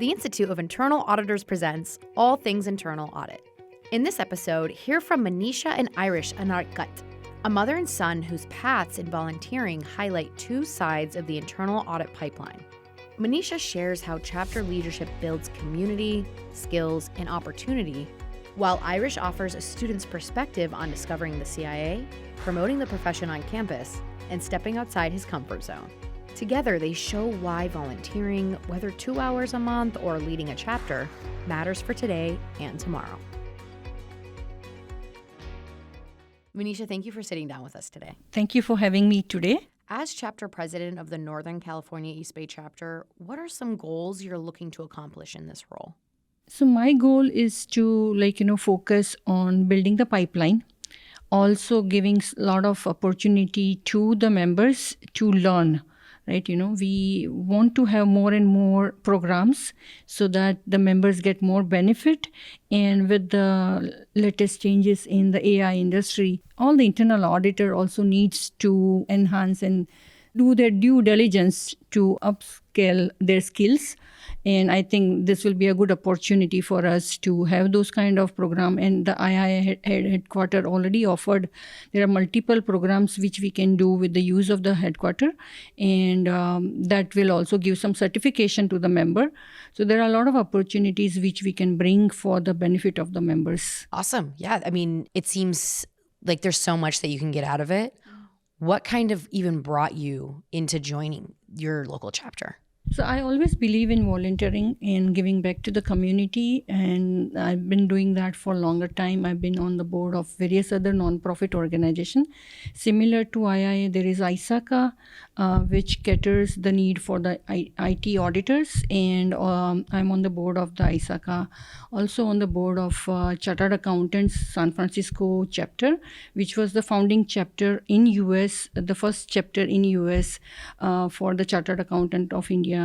The Institute of Internal Auditors presents All Things Internal Audit. In this episode, hear from Manisha and Iresh Anarkat, a mother and son whose paths in volunteering highlight two sides of the internal audit pipeline. Manisha shares how chapter leadership builds community, skills, and opportunity, while Iresh offers a student's perspective on discovering the CIA, promoting the profession on campus, and stepping outside his comfort zone. Together, they show why volunteering, whether 2 hours a month or leading a chapter, matters for today and tomorrow. Manisha, thank you for sitting down with us today. Thank you for having me today. As chapter president of the Northern California East Bay chapter, what are some goals you're looking to accomplish in this role? So my goal is to focus on building the pipeline, also giving a lot of opportunity to the members to learn. Right, we want to have more and more programs so that the members get more benefit. And with the latest changes in the AI industry, all the internal auditor also needs to enhance and do their due diligence to upscale their skills. And I think this will be a good opportunity for us to have those kind of program. And the IIA headquarter already offered. There are multiple programs which we can do with the use of the headquarter. And that will also give some certification to the member. So there are a lot of opportunities which we can bring for the benefit of the members. Awesome. Yeah. I mean, it seems like there's so much that you can get out of it. What kind of even brought you into joining your local chapter? So I always believe in volunteering and giving back to the community, and I've been doing that for a longer time. I've been on the board of various other nonprofit organizations. Similar to IIA, there is ISACA, which caters the need for the IT auditors, and I'm on the board of the ISACA. Also on the board of Chartered Accountants San Francisco chapter, which was the founding chapter in US, the first chapter in US for the Chartered Accountant of India.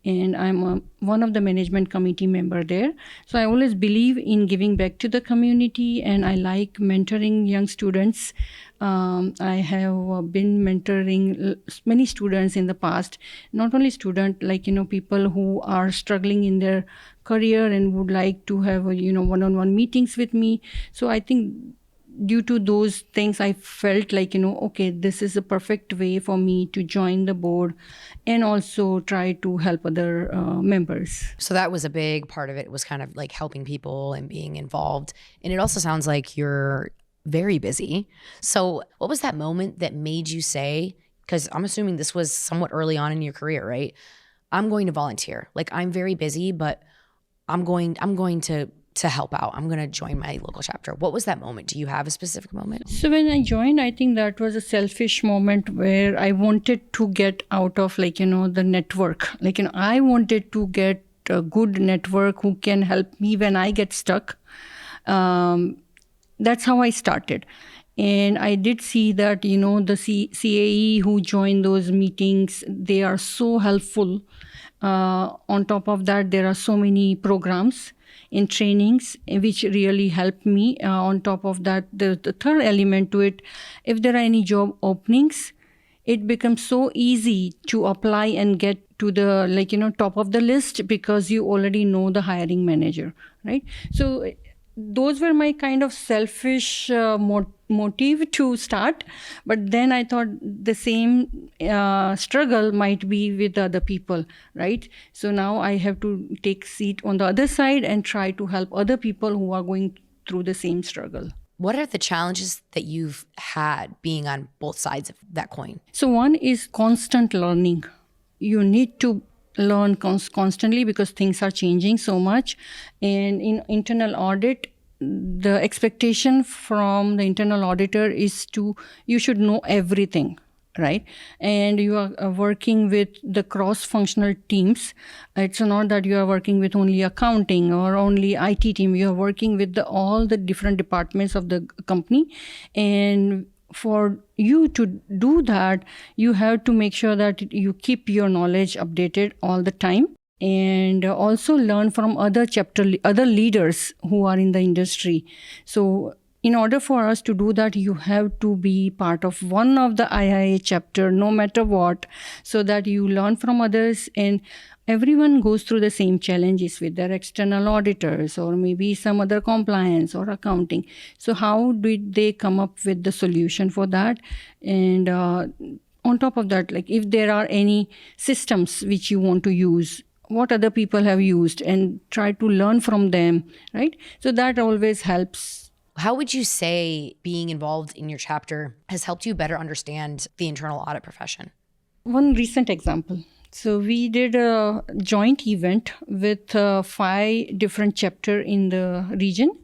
And I'm one of the management committee member there. So I always believe in giving back to the community, and I like mentoring young students. I have been mentoring many students in the past, not only students, people who are struggling in their career and would like to have, one-on-one meetings with me. So I think due to those things, I felt okay, this is a perfect way for me to join the board and also try to help other members. So that was a big part of it. It was kind of like helping people and being involved. And it also sounds like you're very busy. So what was that moment that made you say, because I'm assuming this was somewhat early on in your career, right? I'm going to volunteer. Like, I'm very busy, but I'm going to help out. I'm going to join my local chapter. What was that moment? Do you have a specific moment? So when I joined, I think that was a selfish moment where I wanted to get out of the network. I wanted to get a good network who can help me when I get stuck. That's how I started. And I did see that, the CAE who joined those meetings, they are so helpful. On top of that, there are so many programs in trainings which really help me. On top of that, the third element to it, if there are any job openings, it becomes so easy to apply and get to the top of the list because you already know the hiring manager, right? So those were my kind of selfish motive to start. But then I thought the same struggle might be with other people, right? So now I have to take seat on the other side and try to help other people who are going through the same struggle. What are the challenges that you've had being on both sides of that coin? So one is constant learning. You need to learn constantly because things are changing so much. And in internal audit, the expectation from the internal auditor is you should know everything, right? And you are working with the cross-functional teams. It's not that you are working with only accounting or only IT team. You are working with all the different departments of the company. And for you to do that, you have to make sure that you keep your knowledge updated all the time, and also learn from other leaders who are in the industry. So in order for us to do that, you have to be part of one of the IIA chapter, no matter what, so that you learn from others. And everyone goes through the same challenges with their external auditors or maybe some other compliance or accounting. So how did they come up with the solution for that? And on top of that, like if there are any systems which you want to use, what other people have used, and try to learn from them, right? So that always helps. How would you say being involved in your chapter has helped you better understand the internal audit profession? One recent example. So we did a joint event with 5 different chapters in the region.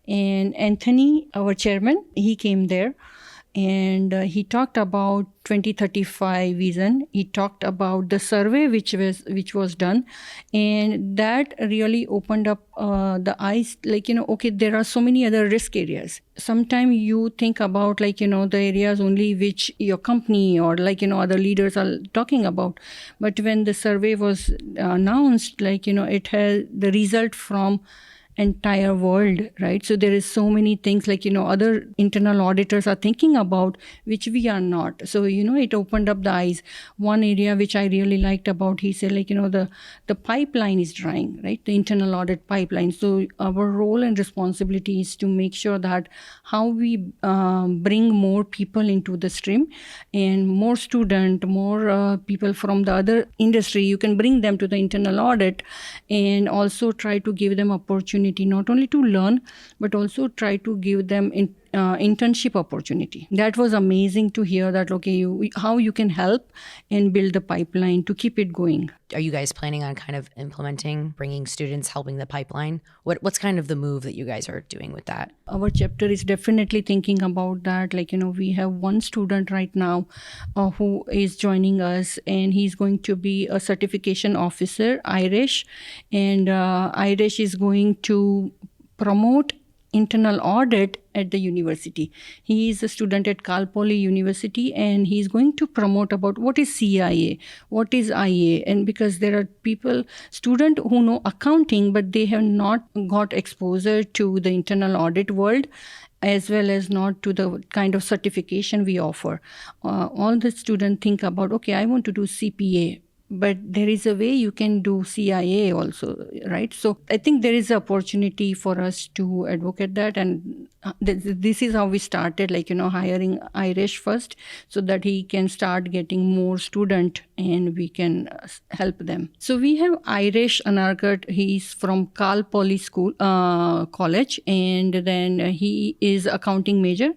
And Anthony, our chairman, he came there. And he talked about 2035 vision. He talked about the survey which was done, and that really opened up the eyes. Like, okay, there are so many other risk areas. Sometimes you think about the areas only which your company or other leaders are talking about. But when the survey was announced, it has the result from entire world, right? So there is so many things other internal auditors are thinking about which we are not. So it opened up the eyes. One area which I really liked about, he said the pipeline is drying, right? The internal audit pipeline. So our role and responsibility is to make sure that how we bring more people into the stream, and more student, more people from the other industry, you can bring them to the internal audit, and also try to give them opportunity not only to learn, but also try to give them internship opportunity. That was amazing to hear that, okay, how you can help and build the pipeline to keep it going. Are you guys planning on kind of implementing, bringing students, helping the pipeline? What's kind of the move that you guys are doing with that? Our chapter is definitely thinking about that. We have one student right now who is joining us, and he's going to be a certification officer, Irish. And Irish is going to promote internal audit at the university. He is a student at Cal Poly University, and he's going to promote about what is CIA, what is IA. And because there are students who know accounting, but they have not got exposure to the internal audit world, as well as not to the kind of certification we offer. All the students think about, okay, I want to do CPA, but there is a way you can do CIA also, right? So I think there is an opportunity for us to advocate that. And this is how we started, hiring Irish first, so that he can start getting more student and we can help them. So we have Irish Anarkat. He's from Cal Poly School, College, and then he is accounting major,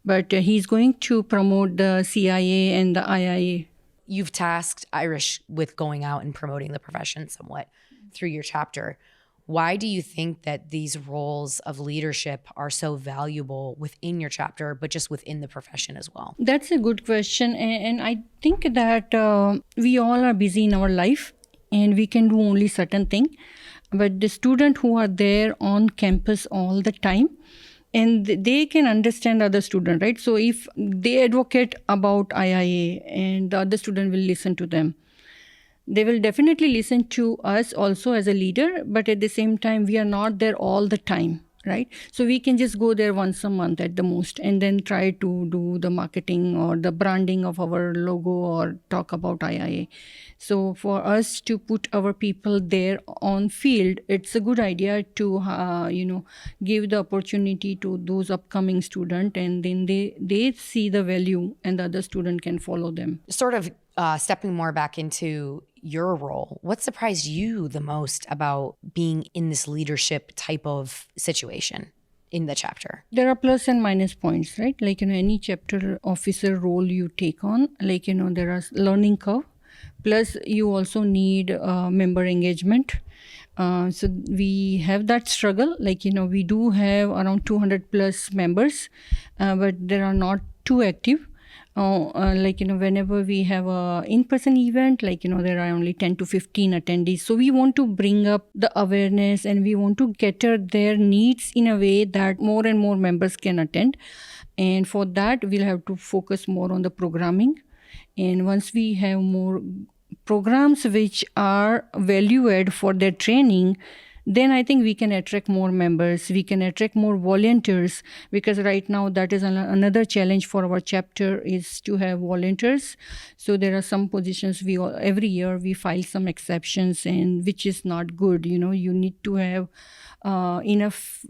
but he's going to promote the CIA and the IIA. You've tasked Irish with going out and promoting the profession somewhat through your chapter. Why do you think that these roles of leadership are so valuable within your chapter, but just within the profession as well? That's a good question. And I think that we all are busy in our life, and we can do only certain thing. But the students who are there on campus all the time, and they can understand other student, right? So if they advocate about IIA, and the other student will listen to them, they will definitely listen to us also as a leader. But at the same time, we are not there all the time, right? So we can just go there once a month at the most, and then try to do the marketing or the branding of our logo or talk about IIA. So for us to put our people there on field, it's a good idea to give the opportunity to those upcoming students, and then they see the value, and the other student can follow them. Sort of stepping more back into your role, what surprised you the most about being in this leadership type of situation in the chapter? There are plus and minus points, right? Any chapter officer role you take on, there are learning curve. Plus, you also need member engagement. So we have that struggle. We do have around 200 plus members, but there are not too active. Whenever we have a in-person event, there are only 10 to 15 attendees. So we want to bring up the awareness, and we want to cater their needs in a way that more and more members can attend. And for that, we'll have to focus more on the programming. And once we have more programs which are value add for their training, then I think we can attract more members, we can attract more volunteers, because right now that is another challenge for our chapter is to have volunteers. So there are some positions every year we file some exceptions, and which is not good. You need to have enough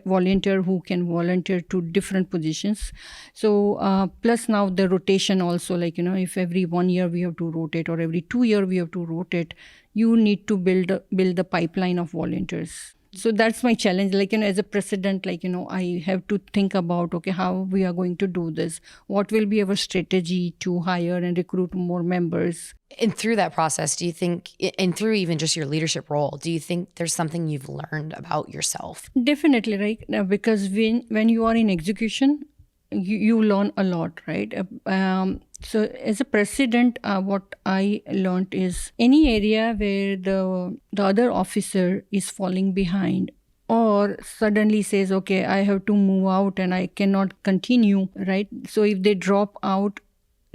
volunteer who can volunteer to different positions. So plus now the rotation also, if every 1 year we have to rotate or every 2 year we have to rotate, you need to build the pipeline of volunteers. So that's my challenge. As a president, I have to think about, okay, how we are going to do this. What will be our strategy to hire and recruit more members? And through that process, do you think, and through even just your leadership role, do you think there's something you've learned about yourself? Definitely, right? Now, because when you are in execution, you learn a lot, right? So as a president, what I learned is any area where the other officer is falling behind or suddenly says, okay, I have to move out and I cannot continue, right? So if they drop out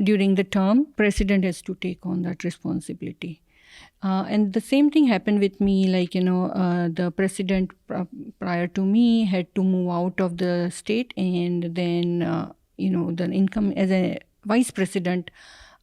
during the term, president has to take on that responsibility. And the same thing happened with me, the president prior to me had to move out of the state, and then, the income as a vice president,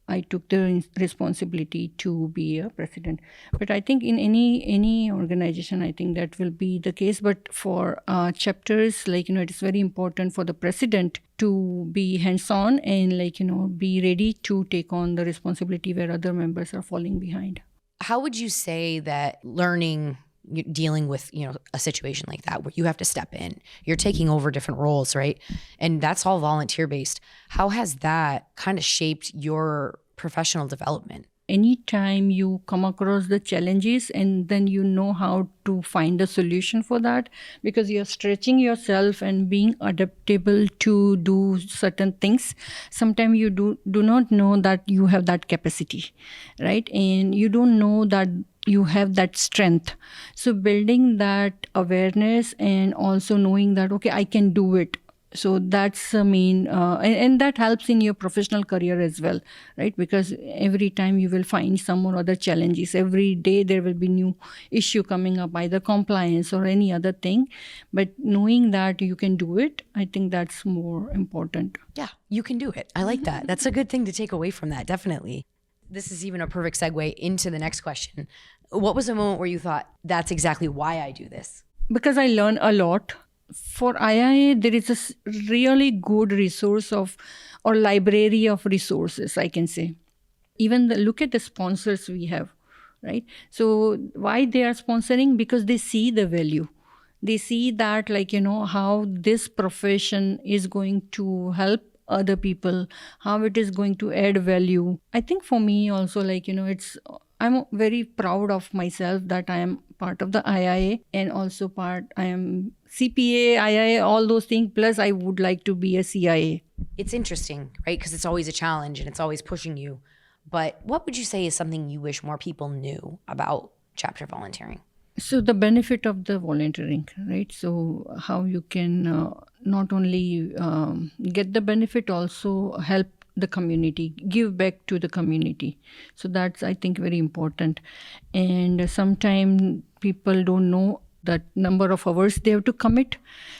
I took the responsibility to be a president. But I think in any organization, I think that will be the case. But for chapters, it is very important for the president to be hands-on and, be ready to take on the responsibility where other members are falling behind. How would you say that dealing with, a situation like that where you have to step in, you're taking over different roles, right? And that's all volunteer based. How has that kind of shaped your professional development? Anytime you come across the challenges and then you know how to find a solution for that, because you're stretching yourself and being adaptable to do certain things. Sometimes you do not know that you have that capacity, right? And you don't know that you have that strength. So building that awareness and also knowing that, okay, I can do it. So that's the main, and that helps in your professional career as well, right? Because every time you will find some or other challenges. Every day there will be new issue coming up, either compliance or any other thing. But knowing that you can do it, I think that's more important. Yeah, you can do it. I like that. That's a good thing to take away from that, definitely. This is even a perfect segue into the next question. What was a moment where you thought, that's exactly why I do this? Because I learn a lot. For IIA, there is a really good resource or library of resources, I can say. Even look at the sponsors we have, right? So why they are sponsoring? Because they see the value. They see that, how this profession is going to help other people, how it is going to add value. I think for me also, I'm very proud of myself that I am part of the IIA, and also I am CPA, IIA, all those things. Plus, I would like to be a CIA. It's interesting, right? Because it's always a challenge and it's always pushing you. But what would you say is something you wish more people knew about chapter volunteering? So the benefit of the volunteering, right? So how you can not only get the benefit, also help the community, give back to the community. So that's, I think, very important. And sometimes people don't know that number of hours they have to commit.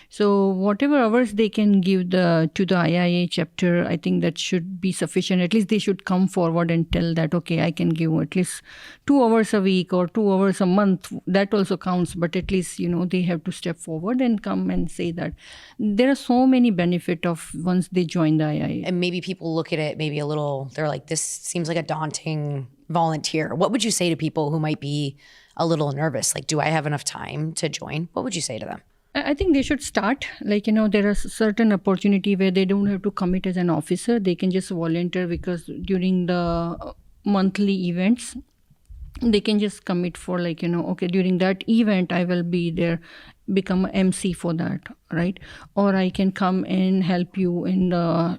So whatever hours they can give to the IIA chapter, I think that should be sufficient. At least they should come forward and tell that, okay, I can give at least 2 hours a week or 2 hours a month. That also counts. But at least, they have to step forward and come and say that. There are so many benefits of once they join the IIA. And maybe people look at it maybe a little, they're like, this seems like a daunting volunteer. What would you say to people who might be a little nervous? Do I have enough time to join? What would you say to them? I think they should start. There are certain opportunity where they don't have to commit as an officer. They can just volunteer, because during the monthly events, they can just commit for okay, during that event, I will be there, become an MC for that, right? Or I can come and help you in the,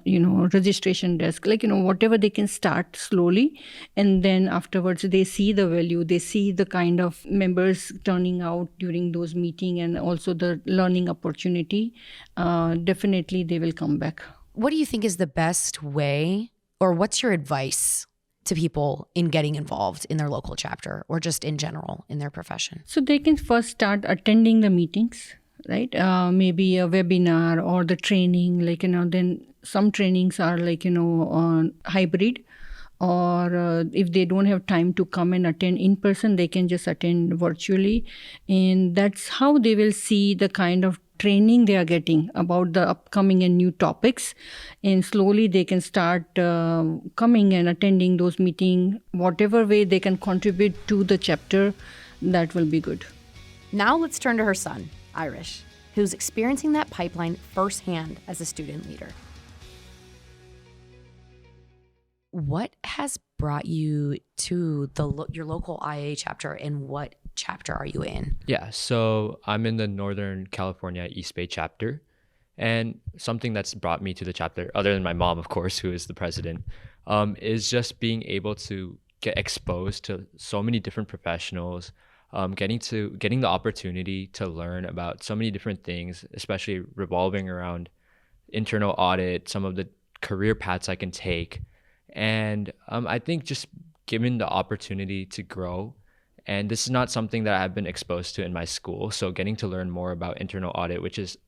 registration desk, whatever. They can start slowly. And then afterwards, they see the value, they see the kind of members turning out during those meetings, and also the learning opportunity. Definitely, they will come back. What do you think is the best way, or what's your advice to people in getting involved in their local chapter or just in general in their profession? So they can first start attending the meetings, right? Maybe a webinar or the training, then some trainings are on hybrid, or if they don't have time to come and attend in person, they can just attend virtually. And that's how they will see the kind of training they are getting about the upcoming and new topics. And slowly they can start coming and attending those meetings. Whatever way they can contribute to the chapter, that will be good. Now let's turn to her son, Irish, who's experiencing that pipeline firsthand as a student leader. What has brought you to your local IIA chapter, and what chapter are you in? Yeah, so I'm in the Northern California East Bay chapter, and something that's brought me to the chapter, other than my mom, of course, who is the president, is just being able to get exposed to so many different professionals, getting the opportunity to learn about so many different things, especially revolving around internal audit, some of the career paths I can take. And I think just given the opportunity to grow, and this is not something that I've been exposed to in my school, so getting to learn more about internal audit, which is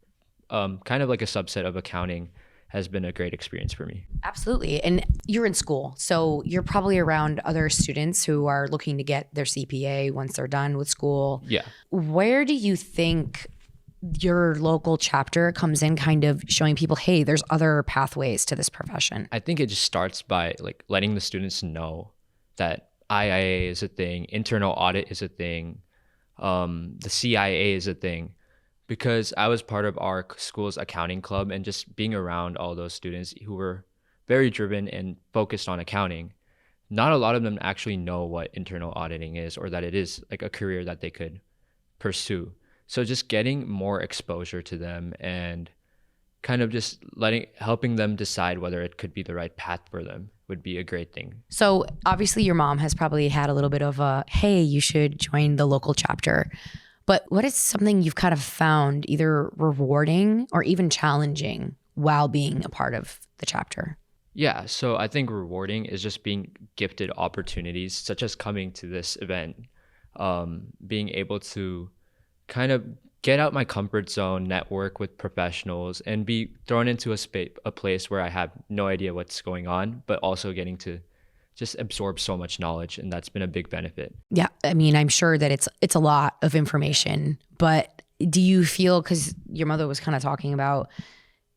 kind of like a subset of accounting, has been a great experience for me. Absolutely. And you're in school, so you're probably around other students who are looking to get their CPA once they're done with school. Yeah. Where do you think your local chapter comes in kind of showing people, hey, there's other pathways to this profession? I think it just starts by like letting the students know that IIA is a thing, internal audit is a thing, the CIA is a thing. Because I was part of our school's accounting club, and just being around all those students who were very driven and focused on accounting, not a lot of them actually know what internal auditing is, or that it is like a career that they could pursue. So just getting more exposure to them and kind of just helping them decide whether it could be the right path for them would be a great thing. So obviously your mom has probably had a little bit of a, hey, you should join the local chapter. But what is something you've kind of found either rewarding or even challenging while being a part of the chapter? Yeah, so I think rewarding is just being gifted opportunities, such as coming to this event, being able to kind of get out my comfort zone, network with professionals, and be thrown into a place where I have no idea what's going on, but also getting to just absorb so much knowledge, and that's been a big benefit. Yeah, I mean, I'm sure that it's a lot of information, but do you feel, because your mother was kind of talking about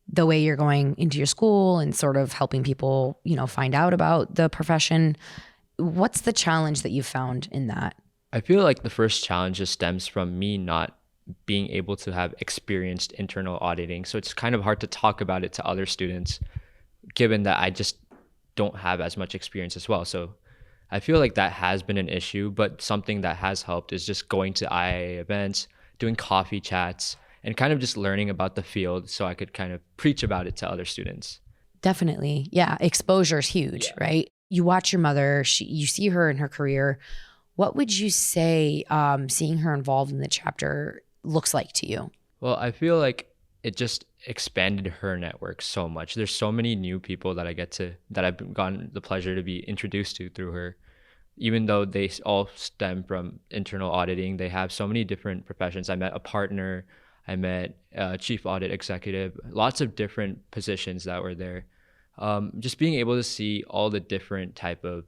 the way you're going into your school and sort of helping people, find out about the profession, what's the challenge that you found in that? I feel like the first challenge just stems from me not being able to have experienced internal auditing. So it's kind of hard to talk about it to other students, given that I just don't have as much experience as well. So I feel like that has been an issue, but something that has helped is just going to IIA events, doing coffee chats, and kind of just learning about the field so I could kind of preach about it to other students. Definitely. Yeah. Exposure is huge, right? You watch your mother, you see her in her career. What would you say seeing her involved in the chapter looks like to you? Well, I feel like it just expanded her network so much. There's so many new people that I've gotten the pleasure to be introduced to through her. Even though they all stem from internal auditing, they have so many different professions. I met a partner, I met a chief audit executive, lots of different positions that were there. Just being able to see all the different type of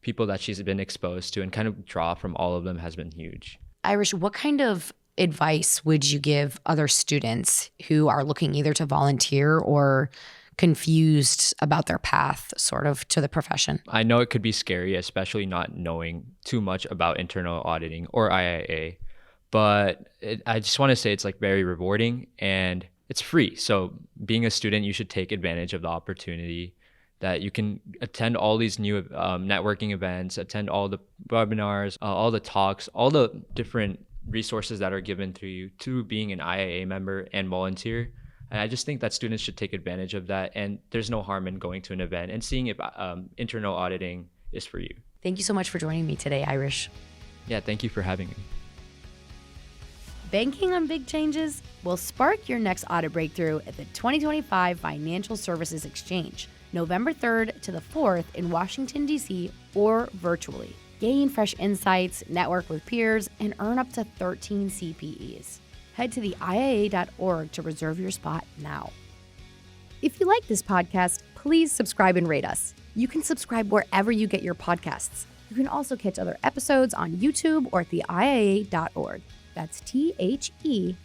people that she's been exposed to and kind of draw from all of them has been huge. Irish, what kind of advice would you give other students who are looking either to volunteer or confused about their path sort of to the profession? I know it could be scary, especially not knowing too much about internal auditing or IIA, but I just want to say it's like very rewarding and it's free. So being a student, you should take advantage of the opportunity that you can attend all these new networking events, attend all the webinars, all the talks, all the different resources that are given to you through being an IIA member and volunteer. And I just think that students should take advantage of that. And there's no harm in going to an event and seeing if internal auditing is for you. Thank you so much for joining me today, Irish. Yeah, thank you for having me. Banking on big changes will spark your next audit breakthrough at the 2025 Financial Services Exchange. November 3rd to the 4th in Washington, D.C., or virtually. Gain fresh insights, network with peers, and earn up to 13 CPEs. Head to the IIA.org to reserve your spot now. If you like this podcast, please subscribe and rate us. You can subscribe wherever you get your podcasts. You can also catch other episodes on YouTube or at the IIA.org. That's THEIIA.org.